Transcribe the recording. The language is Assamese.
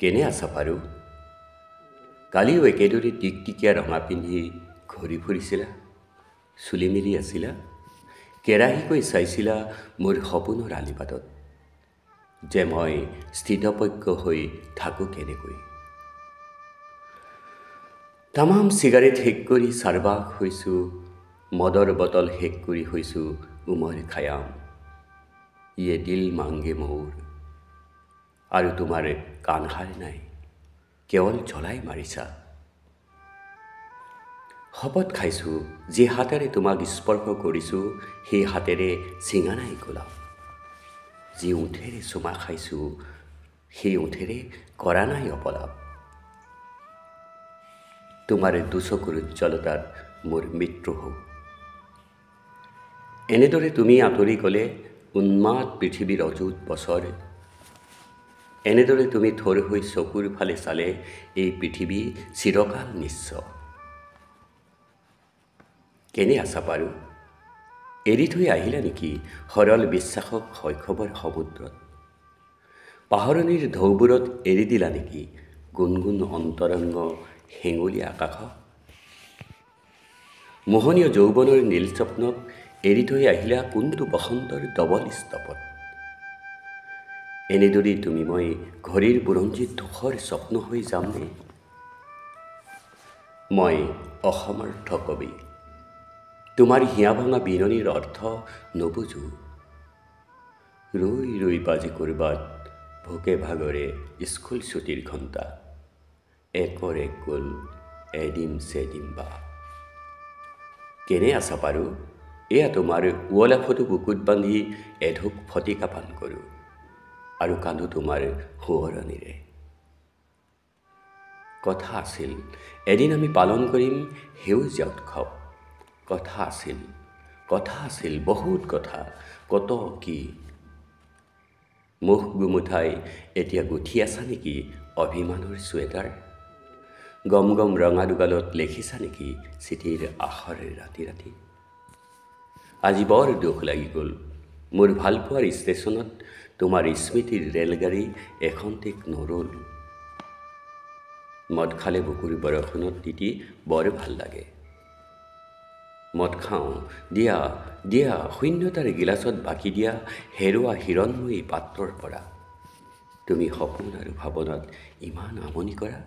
কেনে আছা পাৰো? কালিও একেদৰে টিকটিকীয়া ৰঙা পিন্ধি ঘূৰি ফুৰিছিলা, চুলি মেলি আছিলা, কেৰাহীকৈ চাইছিলা মোৰ সপোনৰ আলিবাটত, যে মই স্থিতপজ্ঞ হৈ থাকোঁ কেনেকৈ। তামাম চিগাৰেট শেষ কৰি চাৰবাক হৈছোঁ, মদৰ বটল শেষ কৰি হৈছোঁ উমৰ খায়াম। ইয়ে দিল মাংগে মোৰ, আৰু তোমাৰ কাণসাৰ নাই, কেৱল জ্বলাই মাৰিছা। শপত খাইছোঁ, যি হাতেৰে তোমাক স্পৰ্শ কৰিছোঁ, সেই হাতেৰে ছিঙা নাই গোলাপ। যি ওঁঠেৰে চুমা খাইছোঁ, সেই ওঁঠেৰে কৰা নাই অপলাপ। তোমাৰ দুচকুৰ উজ্জ্বলতাত মোৰ মৃত্যু হওক। এনেদৰে তুমি আঁতৰি গ'লে উন্মাদ পৃথিৱীৰ অযুত বছৰ, এনেদৰে তুমি থৰ হৈ চকুৰ ফালে চালে এই পৃথিৱী চিৰকাল নিশ্চয়। কেনে আছা পাৰো? এৰি থৈ আহিলা নেকি সৰল বিশ্বাসক শৈশৱৰ সমুদ্ৰত? পাহৰণিৰ ঢৌবোৰত এৰি দিলা নেকি গুণগুণ অন্তৰংগ হেঙুলীয়া আকাশক? মোহনীয় যৌৱনৰ নীল স্বপ্নক এৰি থৈ আহিলা কোনটো বসন্তৰ ডবল ষ্টপত? এনেদৰেই তুমি মই ঘড়ীৰ বুৰঞ্জীত ধূসৰ স্বপ্ন হৈ যামনে? মই অসমৰ্থ কবি, তোমাৰ হিয়া ভঙা বিৰণিৰ অৰ্থ নুবুজো। ৰৈ ৰৈ বাজে ক'ৰবাত ভোকে ভাগৰে স্কুল ছুটিৰ ঘণ্টা, একৰ এক গ'ল এডিম চেডিম বা। কেনে আছা পাৰো? এয়া তোমাৰ উৱলা ফটো বুকুত বান্ধি এঢোক ফটিকা পান কৰোঁ, আৰু কান্দো তোমাৰ সোঁৱৰণিৰে। কথা আছিল এদিন আমি পালন কৰিম সেউজীয়া উৎসৱ। কথা আছিল বহুত কথা, কত কি। মুখ গুমুঠাই এতিয়া গুঠি আছা নেকি অভিমানৰ চুৱেটাৰ? গম গম ৰঙা দুগালত লিখিছা নেকি চিঠিৰ আখৰ ৰাতি ৰাতি? আজি বৰ দুখ লাগি গ'ল, মোৰ ভালপোৱাৰ ষ্টেচনত তোমাৰ স্মৃতিৰ ৰেলগাড়ী এখন্তেক নৰল। মদ খালে বুকুৰ বৰষুণত তিতি বৰ ভাল লাগে। মদ খাওঁ, দিয়া দিয়া শূন্যতাৰ গিলাচত বাকি দিয়া হেৰুৱা হিৰণময়ী পাত্ৰৰ পৰা। তুমি সপোন আৰু ভাৱনাত ইমান আমনি কৰা।